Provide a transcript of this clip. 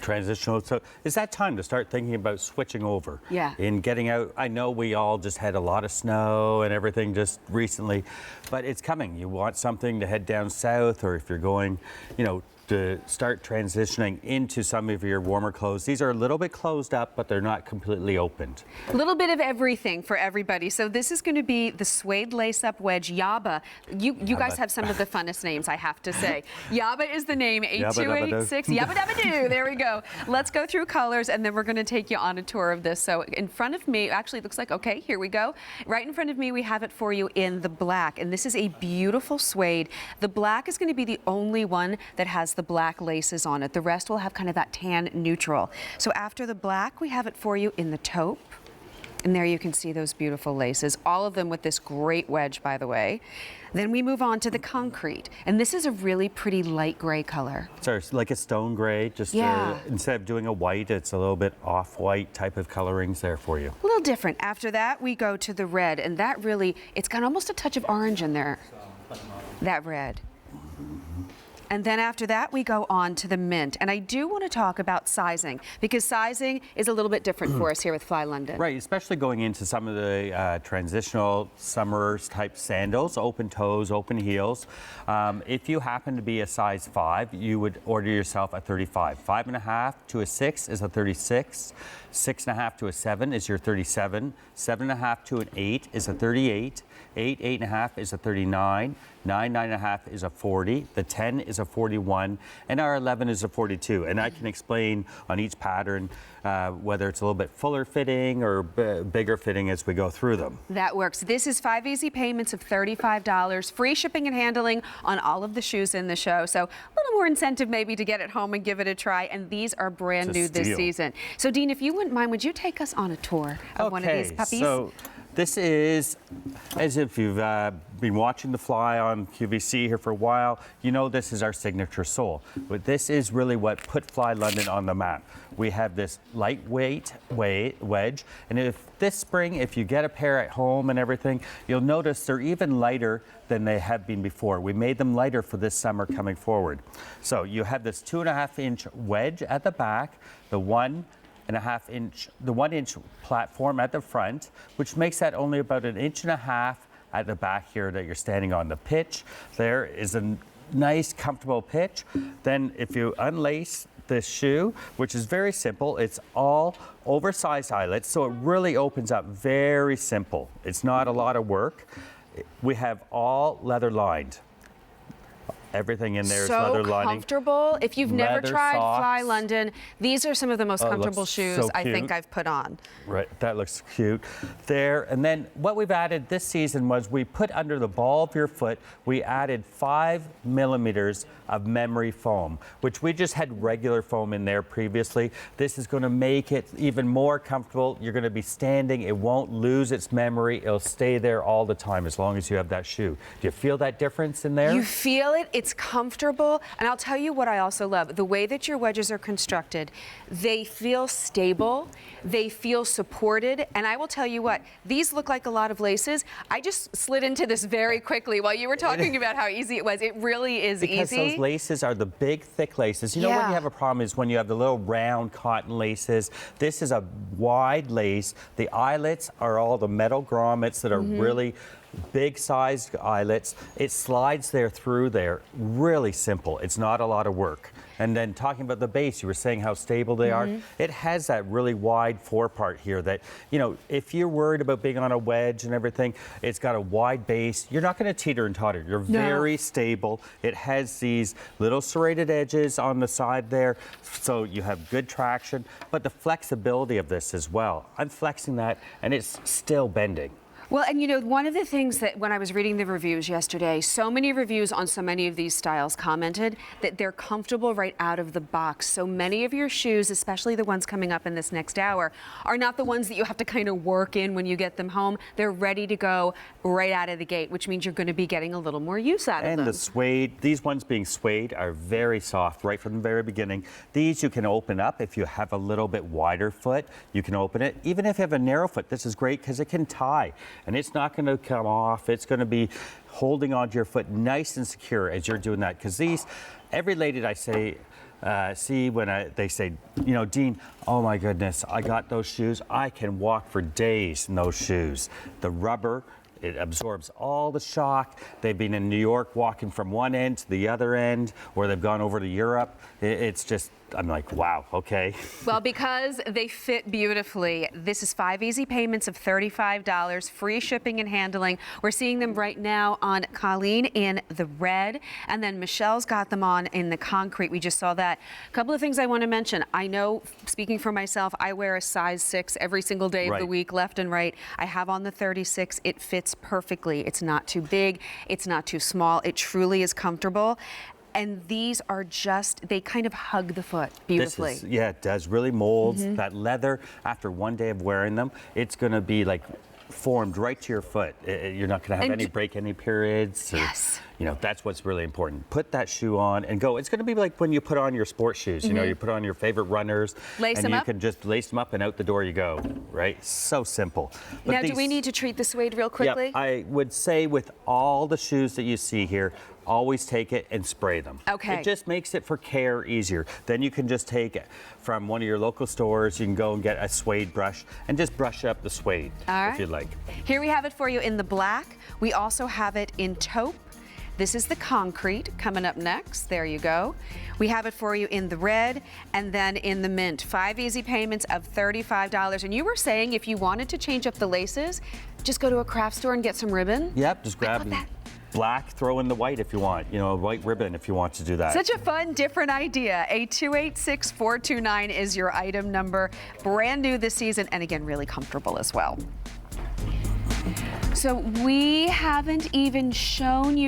transitional. So is that time to start thinking about switching over? Yeah. In getting out. I know we all just had a lot of snow and everything just recently, but it's coming. You want something to head down south, or if you're going, to start transitioning into some of your warmer clothes. These are a little bit closed up, but they're not completely opened. A little bit of everything for everybody. So this is going to be the Suede lace-up wedge Yaba. You guys have some of the funnest names, I have to say. Yaba is the name, 8286. Yabba dabba doo. There we go. Let's go through colors, and then we're going to take you on a tour of this. So in front of me, actually it looks like, okay, here we go. Right in front of me, we have it for you in the black, and this is a beautiful suede. The black is going to be the only one that has the black laces on it. The rest will have kind of that tan neutral. So after the black, we have it for you in the taupe. And there you can see those beautiful laces, all of them with this great wedge, by the way. Then we move on to the concrete. And this is a really pretty light gray color. Sorry, like a stone gray, just instead of doing a white, it's a little bit off-white type of colorings there for you. A little different. After that, we go to the red, and that really, it's got almost a touch of orange in there, that red. And then after that, we go on to the mint. And I do want to talk about sizing, because sizing is a little bit different for us here with Fly London. Right, especially going into some of the transitional summers type sandals, open toes, open heels. If you happen to be a size 5, you would order yourself a 35. 5.5 to a 6 is a 36. 6.5 to a 7 is your 37. 7.5 to an 8 is a 38. 8, 8.5 is a 39. 9, 9.5 is a 40. The 10 is a 41, and our 11 is a 42. And I can explain on each pattern whether it's a little bit fuller fitting or bigger fitting as we go through them. That works. This is 5 easy payments of $35, free shipping and handling on all of the shoes in the show. So a little more incentive maybe to get it home and give it a try. And these are brand new this season. So Dean, if you wouldn't mind, would you take us on a tour of one of these puppies? So this is, as if you've been watching The Fly on QVC here for a while, you know this is our signature sole. But this is really what put Fly London on the map. We have this lightweight wedge, and if this spring, if you get a pair at home and everything, you'll notice they're even lighter than they have been before. We made them lighter for this summer coming forward. So you have this 2.5-inch wedge at the back, the 1-inch platform at the front, which makes that only about 1.5 inches at the back here that you're standing on. The pitch there is a nice, comfortable pitch. Then if you unlace this shoe, which is very simple, it's all oversized eyelets, so it really opens up very simple. It's not a lot of work. We have all leather lined. Everything in there is leather lining. So comfortable. If you've never tried socks. Fly London, these are some of the most comfortable shoes I think I've put on. Right, that looks cute there. And then what we've added this season was we put under the ball of your foot, we added 5 millimeters of memory foam, which we just had regular foam in there previously. This is going to make it even more comfortable. You're going to be standing. It won't lose its memory. It'll stay there all the time as long as you have that shoe. Do you feel that difference in there? You feel it. It's comfortable. And I'll tell you what I also love. The way that your wedges are constructed, they feel stable. They feel supported. And I will tell you what, these look like a lot of laces. I just slid into this very quickly while you were talking about how easy it was. It really is because easy. Those laces are the big, thick laces. You know when you have a problem is when you have the little round cotton laces. This is a wide lace. The eyelets are all the metal grommets that are really big sized eyelets. It slides there through there. Really simple. It's not a lot of work. And then talking about the base, you were saying how stable they are. It has that really wide forepart here that, if you're worried about being on a wedge and everything, it's got a wide base. You're not going to teeter and totter. You're very stable. It has these little serrated edges on the side there, so you have good traction, but the flexibility of this as well. I'm flexing that, and it's still bending. Well, and one of the things that when I was reading the reviews yesterday, so many reviews on so many of these styles commented that they're comfortable right out of the box. So many of your shoes, especially the ones coming up in this next hour, are not the ones that you have to kind of work in when you get them home. They're ready to go right out of the gate, which means you're going to be getting a little more use out of them. And the suede, these ones being suede, are very soft right from the very beginning. These you can open up if you have a little bit wider foot. You can open it. Even if you have a narrow foot, this is great because it can tie. And it's not going to come off. It's going to be holding onto your foot nice and secure as you're doing that. Because these, every lady that I say see when they say, you know, Dean, oh my goodness, I got those shoes. I can walk for days in those shoes. The rubber, it absorbs all the shock. They've been in New York walking from one end to the other end, or they've gone over to Europe. It's just, I'm like, wow, okay. Well, because they fit beautifully, this is 5 easy payments of $35, free shipping and handling. We're seeing them right now on Colleen in the red, and then Michelle's got them on in the concrete. We just saw that. A couple of things I want to mention. I know, speaking for myself, I wear a size 6 every single day of the week, left and right. I have on the 36. It fits perfectly. It's not too big. It's not too small. It truly is comfortable. And these are just, they kind of hug the foot beautifully. This is, yeah, it does really molds. That leather, after one day of wearing them, it's going to be like formed right to your foot. You're not going to have break any periods. Or, you know, that's what's really important. Put that shoe on and go. It's going to be like when you put on your sports shoes. You know, you put on your favorite runners. Lace them and up. you can just lace them up and out the door you go, right? So simple. But now, do we need to treat the suede real quickly? Yeah, I would say with all the shoes that you see here, always take it and spray them. Okay. It just makes it for care easier. Then you can just take it from one of your local stores. You can go and get a suede brush and just brush up the suede if you'd like. Here we have it for you in the black. We also have it in taupe. This is the concrete coming up next. There you go. We have it for you in the red and then in the mint. 5 easy payments of $35. And you were saying if you wanted to change up the laces, just go to a craft store and get some ribbon? Yep, just grab black, throw in the white if you want, you know, a white ribbon if you want to do that. Such a fun, different idea. 828-6429 is your item number. Brand new this season, and again, really comfortable as well. So we haven't even shown you